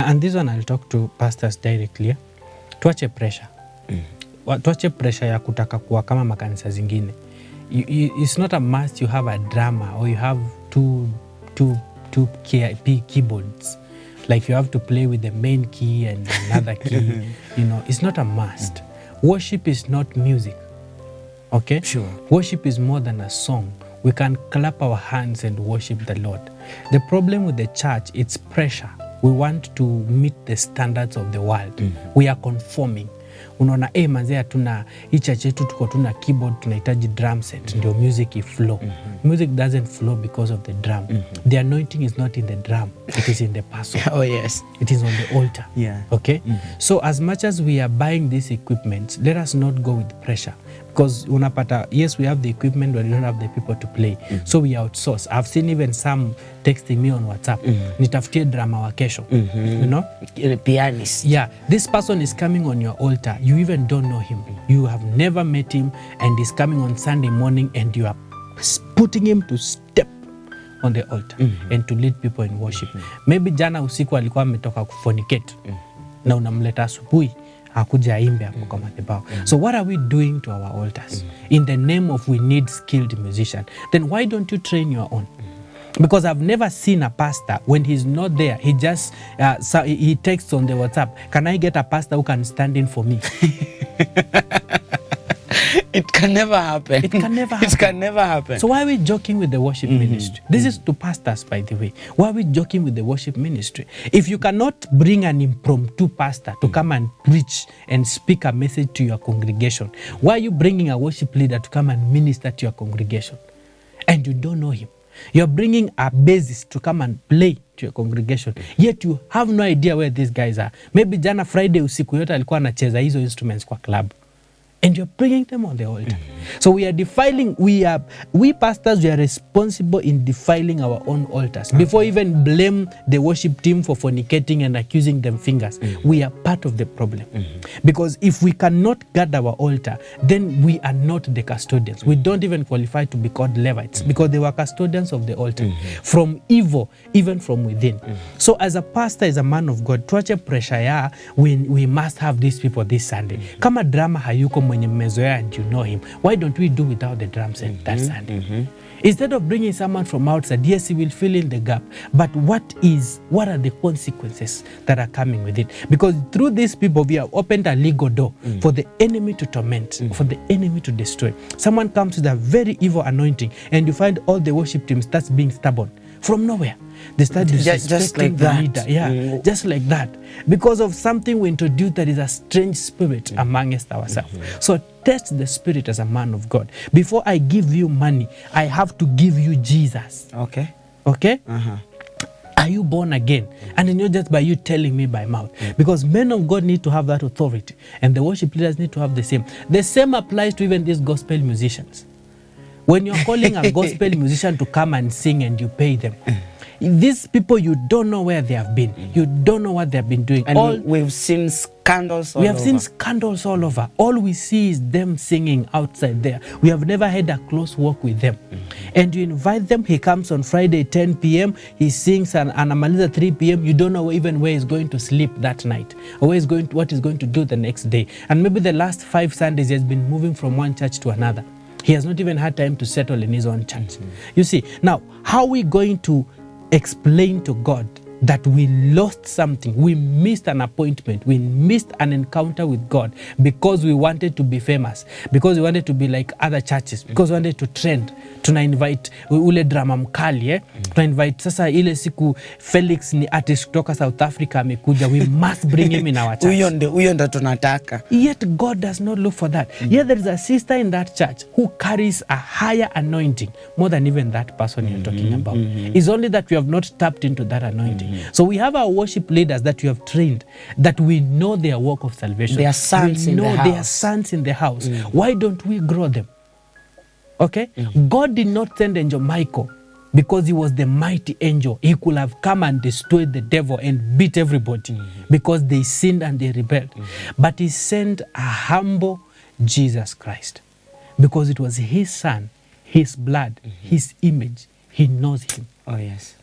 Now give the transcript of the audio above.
And this one I'll talk to pastors directly. Tuache pressure. Tuache pressure ya kutaka kuwa kama makanisa zingine. It's not a must you have a drama or you have two keyboards. Like you have to play with the main key and another key. It's not a must. Worship is not music. Okay? Sure. Worship is more than a song. We can clap our hands and worship the Lord. The problem with the church, it's pressure. We want to meet the standards of the world. We are conforming. Unaona manze hatuna hii church yetu tuko tuna keyboard, tunahitaji drum set ndio music iflow. Music doesn't flow because of the drum. The anointing is not in the drum, it is in the person. Oh yes, it is on the altar. Yeah. Okay. So as much as we are buying this equipment, let us not go with pressure, because unapata, yes, we have the equipment but we don't have the people to play. So we outsource. I've seen even some texting me on WhatsApp, nitafutie drama wa kesho. Pianist. Yeah, this person is coming on your altar. You even don't know him. You have never met him, and he's coming on Sunday morning, and you are putting him to step on the altar and to lead people in worship. Maybe jana usiku alikuwa ametoka kufornicate na unamleta asubuhi akuja aimbe hapo kwa madhabahu. So what are we doing to our altars? In the name of we need skilled musician. Then why don't you train your own? Because I've never seen a pastor, when he's not there, he just he texts on the WhatsApp, can I get a pastor who can stand in for me? It can never happen. It can never happen. It can never happen. So why are we joking with the worship ministry? This is to pastors, by the way. Why are we joking with the worship ministry? If you cannot bring an impromptu pastor to come and preach and speak a message to your congregation, why are you bringing a worship leader to come and minister to your congregation? And you don't know him. You're bringing a bassist to come and play to your congregation, yet you have no idea where these guys are. Maybe jana Friday usiku yote alikuwa anacheza hizo instruments kwa club, and you're bringing them on the altar. So we are defiling, we pastors, we are responsible in defiling our own altars. Before even blame the worship team for fornicating and accusing them fingers, we are part of the problem. Because if we cannot guard our altar, then we are not the custodians. We don't even qualify to be called Levites, because they were custodians of the altar from evil, even from within. So as a pastor, as a man of God, tuache pressure ya we must have these people this Sunday. Kama drama hayuko mwenye mmezoea and you know him, why don't we do without the drum set that Sunday? Instead of bringing someone from outside, yes, he will fill in the gap, but what are the consequences that are coming with it? Because through these people, we have opened a legal door for the enemy to torment, for the enemy to destroy. Someone comes with a very evil anointing, and you find all the worship team starts being stubborn from nowhere. They start just like that. Leader. Yeah, just like that. Because of something we introduced that is a strange spirit amongst ourselves. So test the spirit as a man of God. Before I give you money, I have to give you Jesus. Okay. Okay? Are you born again? And not just by you telling me by mouth. Because men of God need to have that authority. And the worship leaders need to have the same. The same applies to even these gospel musicians. When you're calling a gospel musician to come and sing and you pay them, these people, you don't know where they have been. You don't know what they have been doing. And we've seen scandals all over. We have seen scandals all over. All we see is them singing outside there. We have never had a close walk with them. And you invite them, he comes on Friday 10 p.m., he sings and anamaliza 3 p.m. You don't know even where he's going to sleep that night, or what he's going to do the next day. And maybe the last 5 Sundays he has been moving from one church to another. He has not even had time to settle in his own church. You see, now, how are we going to explain to God that we lost something, we missed an appointment, we missed an encounter with God because we wanted to be famous, because we wanted to be like other churches, because we wanted to trend? Tuna invite ule drama mkali, tuna invite sasa ile siku Felix ni artist kutoka South Africa amekuja, we must bring him in our church. Huyo ndo tunataka. Yet God does not look for that. Yet there is a sister in that church who carries a higher anointing more than even that person you're talking about. It's only that we have not tapped into that anointing. So we have our worship leaders that you have trained, that we know their work of salvation. They are sons in the house. They are sons in the house. Why don't we grow them? Okay? God did not send Angel Michael because he was the mighty angel. He could have come and destroyed the devil and beat everybody because they sinned and they rebelled. But he sent a humble Jesus Christ because it was his son, his blood, his image. He knows him. Oh yes.